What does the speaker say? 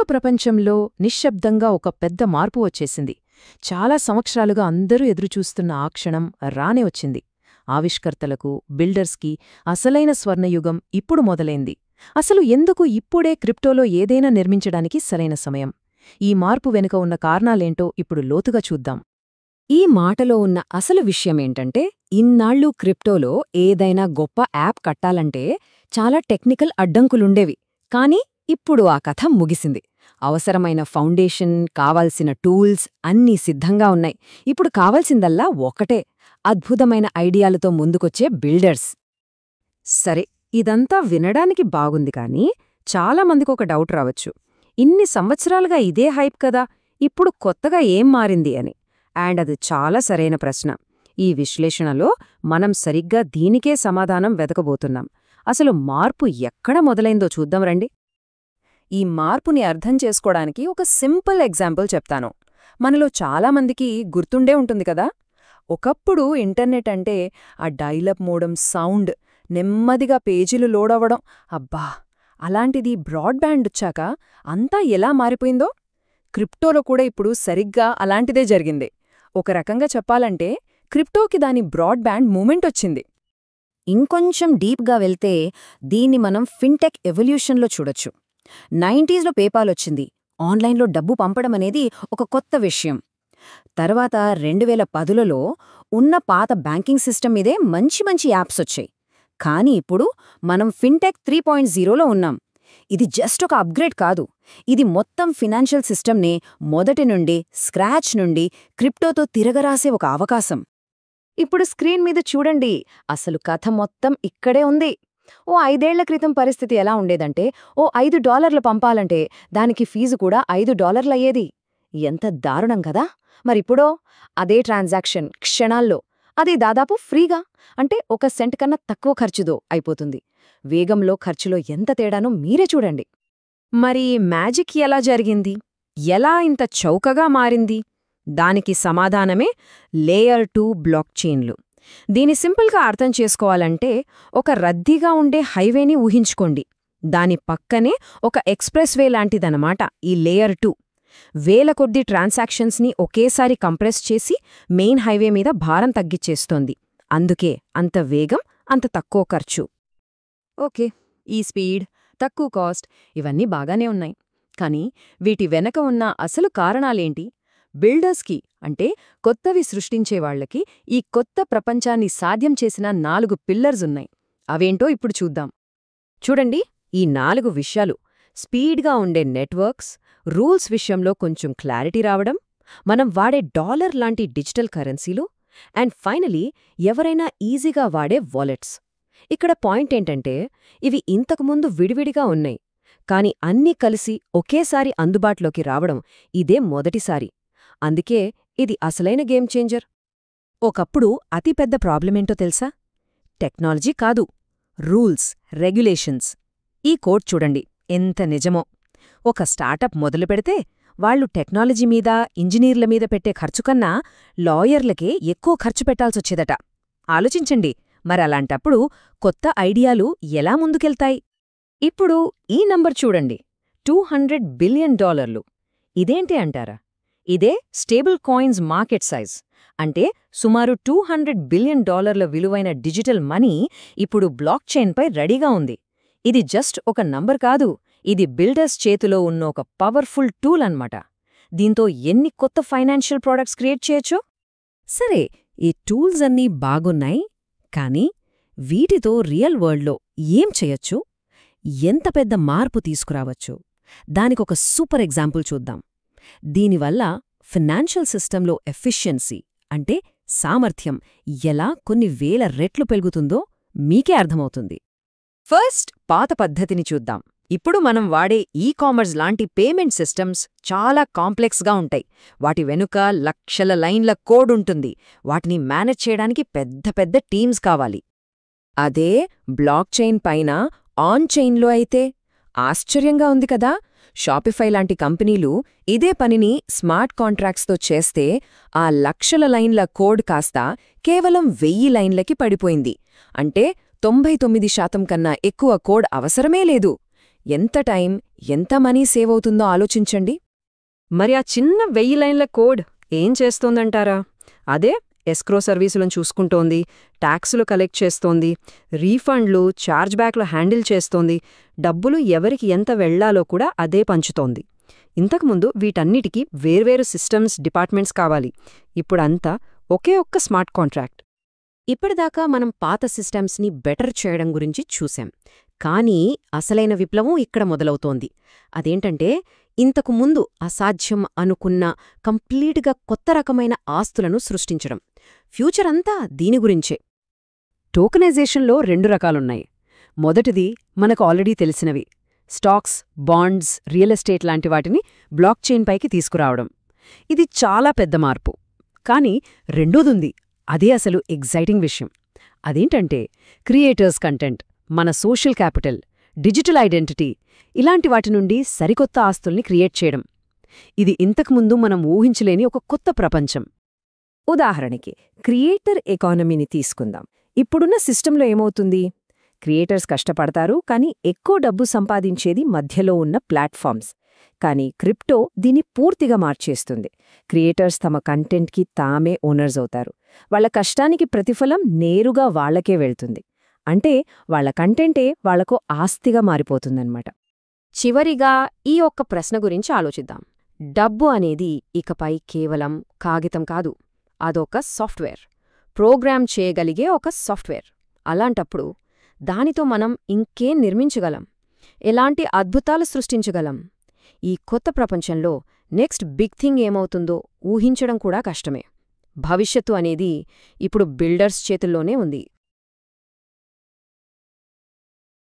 Crypto ప్రపంచంలో నిశ్శబ్దంగా ఒక పెద్ద మార్పు వచ్చేసింది. చాలా సంవత్సరాలుగా అందరూ ఎదురుచూస్తున్న ఆ క్షణం రానే వచ్చింది. ఆవిష్కర్తలకు, బిల్డర్స్కి అసలైన స్వర్ణయుగం ఇప్పుడు మొదలైంది. అసలు ఎందుకు ఇప్పుడే క్రిప్టోలో ఏదైనా నిర్మించడానికి సరైన సమయం? ఈ మార్పు వెనుక ఉన్న కారణాలేంటో ఇప్పుడు లోతుగా చూద్దాం. ఈ మాటలో ఉన్న అసలు విషయమేంటంటే, ఇన్నాళ్ళు క్రిప్టోలో ఏదైనా గొప్ప యాప్ కట్టాలంటే చాలా టెక్నికల్ అడ్డంకులుండేవి. కానీ ఇప్పుడు ఆ కథ ముగిసింది. అవసరమైన ఫౌండేషన్, కావాల్సిన టూల్స్ అన్నీ సిద్ధంగా ఉన్నాయి. ఇప్పుడు కావాల్సిందల్లా ఒకటే, అద్భుతమైన ఐడియాలతో ముందుకొచ్చే బిల్డర్స్. సరే, ఇదంతా వినడానికి బాగుంది కానీ చాలామందికొక డౌట్ రావచ్చు. ఇన్ని సంవత్సరాలుగా ఇదే హైప్ కదా, ఇప్పుడు కొత్తగా ఏం మారింది అని. అండ్ అది చాలా సరైన ప్రశ్న. ఈ విశ్లేషణలో మనం సరిగ్గా దీనికే సమాధానం వెతకబోతున్నాం. అసలు మార్పు ఎక్కడ మొదలైందో చూద్దాం రండి. ఈ మార్పుని అర్థం చేసుకోవడానికి ఒక సింపుల్ ఎగ్జాంపుల్ చెప్తాను. మనలో చాలామందికి గుర్తుండే ఉంటుంది కదా, ఒకప్పుడు ఇంటర్నెట్ అంటే ఆ డైలప్ మోడెమ్ సౌండ్, నెమ్మదిగా పేజీలు లోడ్ అవ్వడం, అబ్బా! అలాంటిది బ్రాడ్బ్యాండ్ వచ్చాక అంతా ఎలా మారిపోయిందో. క్రిప్టోలో కూడా ఇప్పుడు సరిగ్గా అలాంటిదే జరిగింది. ఒక రకంగా చెప్పాలంటే క్రిప్టోకి దాని బ్రాడ్బ్యాండ్ మూమెంట్ వచ్చింది. ఇంకొంచెం డీప్గా వెళ్తే దీన్ని మనం ఫిన్టెక్ ఎవల్యూషన్లో చూడొచ్చు. 90స్లో పేపాల్ వచ్చింది. ఆన్లైన్లో డబ్బు పంపడమనేది ఒక కొత్త విషయం. తర్వాత 2010లలో ఉన్న పాత బ్యాంకింగ్ సిస్టమ్ మీదే మంచి మంచి యాప్స్ వచ్చాయి. కానీ ఇప్పుడు మనం ఫిన్టెక్ 3.0లో ఉన్నాం. ఇది జస్ట్ ఒక అప్గ్రేడ్ కాదు, ఇది మొత్తం ఫినాన్షియల్ సిస్టమ్నే మొదటి నుండి, స్క్రాచ్ నుండి క్రిప్టోతో తిరగరాసే ఒక అవకాశం. ఇప్పుడు స్క్రీన్ మీద చూడండి, అసలు కథ మొత్తం ఇక్కడే ఉంది. ఓ 5 ఏళ్ల క్రితం పరిస్థితి ఎలా ఉండేదంటే, ఓ $5 పంపాలంటే దానికి ఫీజు కూడా $5 అయ్యేది. ఎంత దారుణం కదా. మరిప్పుడో అదే ట్రాన్సాక్షన్ క్షణాల్లో, అది దాదాపు ఫ్రీగా, అంటే 1 సెంట్ కన్నా తక్కువ ఖర్చుతో అయిపోతుంది. వేగంలో, ఖర్చులో ఎంత తేడానో మీరే చూడండి. మరి మ్యాజిక్ ఎలా జరిగింది? ఎలా ఇంత చౌకగా మారింది? దానికి సమాధానమే లేయర్ 2 బ్లాక్ చైన్లు. దీని సింపుల్గా అర్థం చేసుకోవాలంటే, ఒక రద్దీగా ఉండే హైవేని ఊహించుకోండి. దాని పక్కనే ఒక ఎక్స్ప్రెస్ వే లాంటిదనమాట ఈ లేయర్ 2. వేల కొద్ది ట్రాన్సాక్షన్స్ని ఒకేసారి కంప్రెస్ చేసి మెయిన్ హైవే మీద భారం తగ్గిచ్చేస్తోంది. అందుకే అంత వేగం, అంత తక్కువ ఖర్చు. ఓకే, ఈ స్పీడ్, తక్కువ కాస్ట్ ఇవన్నీ బాగానే ఉన్నాయి. కానీ వీటి వెనక ఉన్న అసలు కారణాలేంటి? బిల్డర్స్కి, అంటే కొత్తవి సృష్టించేవాళ్లకి ఈ కొత్త ప్రపంచాన్ని సాధ్యం చేసిన 4 పిల్లర్స్ ఉన్నాయి. అవేంటో ఇప్పుడు చూద్దాం. చూడండి, ఈ 4 విషయాలు: స్పీడ్గా ఉండే నెట్వర్క్స్, రూల్స్ విషయంలో కొంచెం క్లారిటీ రావడం, మనం వాడే డాలర్ లాంటి డిజిటల్ కరెన్సీలు, అండ్ ఫైనలీ ఎవరైనా ఈజీగా వాడే వాలెట్స్. ఇక్కడ పాయింట్ ఏంటంటే, ఇవి ఇంతకుముందు విడివిడిగా ఉన్నాయి, కాని అన్నీ కలిసి ఒకేసారి అందుబాటులోకి రావడం ఇదే మొదటిసారి. అందుకే ఇది అసలైన గేమ్ చేంజర్. ఒకప్పుడు అతిపెద్ద ప్రాబ్లమేంటో తెలుసా? టెక్నాలజీ కాదు, రూల్స్, రెగ్యులేషన్స్. ఈ కోడ్ చూడండి ఎంత నిజమో. ఒక స్టార్టప్ మొదలుపెడితే వాళ్లు టెక్నాలజీ మీద, ఇంజనీర్ల మీద పెట్టే ఖర్చుకన్నా లాయర్లకే ఎక్కువ ఖర్చు పెట్టాల్సొచ్చేదట. ఆలోచించండి, మరలాంటప్పుడు కొత్త ఐడియాలు ఎలా ముందుకెళ్తాయి? ఇప్పుడు ఈ నంబర్ చూడండి, $200 బిలియన్. ఇదేంటి అంటారా? ఇదే స్టేబుల్ కాయిన్స్ మార్కెట్ సైజ్. అంటే సుమారు $200 బిలియన్ విలువైన డిజిటల్ మనీ ఇప్పుడు బ్లాక్ చైన్పై రెడీగా ఉంది. ఇది జస్ట్ ఒక నంబర్ కాదు, ఇది బిల్డర్స్ చేతిలో ఉన్న ఒక పవర్ఫుల్ టూల్ అన్నమాట. దీంతో ఎన్ని కొత్త ఫైనాన్షియల్ ప్రోడక్ట్స్ క్రియేట్ చేయొచ్చు? సరే, ఈ టూల్స్ అన్నీ బాగున్నాయి, కానీ వీటితో రియల్ వరల్డ్లో ఏం చేయొచ్చు? ఎంత పెద్ద మార్పు తీసుకురావచ్చు? దానికొక సూపర్ ఎగ్జాంపుల్ చూద్దాం. దీనివల్ల ఫినాన్షియల్ సిస్టంలో ఎఫిషియన్సీ, అంటే సామర్థ్యం, ఎలా కొన్ని వేల రెట్లు పెరుగుతుందో మీకే అర్థమవుతుంది. ఫస్ట్ పాత పద్ధతిని చూద్దాం. ఇప్పుడు మనం వాడే కామర్స్ లాంటి పేమెంట్ సిస్టమ్స్ చాలా కాంప్లెక్స్గా ఉంటాయి. వాటి వెనుక లక్షల లైన్ల కోడ్ ఉంటుంది. వాటిని మేనేజ్ చేయడానికి పెద్ద పెద్ద టీమ్స్ కావాలి. అదే బ్లాక్ చైన్ పైన, ఆన్ చైన్లో అయితే ఆశ్చర్యంగా ఉంది కదా. షాపిఫై లాంటి కంపెనీలు ఇదే పనిని స్మార్ట్ కాంట్రాక్ట్స్తో చేస్తే ఆ లక్షల లైన్ల కోడ్ కాస్త కేవలం 1000 లైన్లకి పడిపోయింది. అంటే 99% కన్నా ఎక్కువ కోడ్ అవసరమే లేదు. ఎంత టైం, ఎంత మనీ సేవ్ అవుతుందో ఆలోచించండి. మరి ఆ చిన్న 1000 లైన్ల కోడ్ ఏం చేస్తోందంటారా? అదే ఎస్క్రో సర్వీసులను చూసుకుంటోంది, ట్యాక్సులు కలెక్ట్ చేస్తోంది, రీఫండ్లు, ఛార్జ్బ్యాక్లు హ్యాండిల్ చేస్తోంది, డబ్బులు ఎవరికి ఎంత వెళ్లాలో కూడా అదే పంచుతోంది. ఇంతకుముందు వీటన్నిటికీ వేర్వేరు సిస్టమ్స్, డిపార్ట్మెంట్స్ కావాలి. ఇప్పుడంతా ఒకే ఒక్క స్మార్ట్ కాంట్రాక్ట్. ఇప్పటిదాకా మనం పాత సిస్టమ్స్ని బెటర్ చేయడం గురించి చూశాం. కానీ అసలైన విప్లవం ఇక్కడ మొదలవుతోంది. అదేంటంటే, ఇంతకు ముందు అసాధ్యం అనుకున్న కంప్లీట్గా కొత్త రకమైన ఆస్తులను సృష్టించడం. ఫ్యూచర్ అంతా దీని గురించే. టోకనైజేషన్లో 2 రకాలున్నాయి. మొదటిది మనకు ఆల్రెడీ తెలిసినవి, స్టాక్స్, బాండ్స్, రియల్ ఎస్టేట్ లాంటి వాటిని బ్లాక్ చైన్ పైకి తీసుకురావడం. ఇది చాలా పెద్ద మార్పు. కానీ రెండోదుంది, అదే అసలు ఎగ్జైటింగ్ విషయం. అదేంటంటే క్రియేటర్స్ కంటెంట్, మన సోషల్ క్యాపిటల్, డిజిటల్ ఐడెంటిటీ, ఇలాంటి వాటి నుండి సరికొత్త ఆస్తుల్ని క్రియేట్ చేయడం. ఇది ఇంతకుముందు మనం ఊహించలేని ఒక కొత్త ప్రపంచం. ఉదాహరణకి క్రియేటర్ ఎకానమీని తీసుకుందాం. ఇప్పుడున్న సిస్టంలో ఏమవుతుంది? క్రియేటర్స్ కష్టపడతారు, కానీ ఎక్కువ డబ్బు సంపాదించేది మధ్యలో ఉన్న ప్లాట్ఫామ్స్. కానీ క్రిప్టో దీన్ని పూర్తిగా మార్చేస్తుంది. క్రియేటర్స్ తమ కంటెంట్కి తామే ఓనర్స్ అవుతారు. వాళ్ల కష్టానికి ప్రతిఫలం నేరుగా వాళ్లకే వెళ్తుంది. అంటే వాళ్ల కంటెంటే వాళ్లకు ఆస్తిగా మారిపోతుందన్నమాట. చివరిగా ఈ ఒక్క ప్రశ్న గురించి ఆలోచిద్దాం. డబ్బు అనేది ఇకపై కేవలం కాగితం కాదు, అదొక సాఫ్ట్వేర్, ప్రోగ్రామ్ చేయగలిగే ఒక సాఫ్ట్వేర్. అలాంటప్పుడు దానితో మనం ఇంకేం నిర్మించగలం? ఎలాంటి అద్భుతాలు సృష్టించగలం? ఈ కొత్త ప్రపంచంలో నెక్స్ట్ బిగ్ థింగ్ ఏమవుతుందో ఊహించడం కూడా కష్టమే. భవిష్యత్తు అనేది ఇప్పుడు బిల్డర్స్ చేతుల్లోనే ఉంది.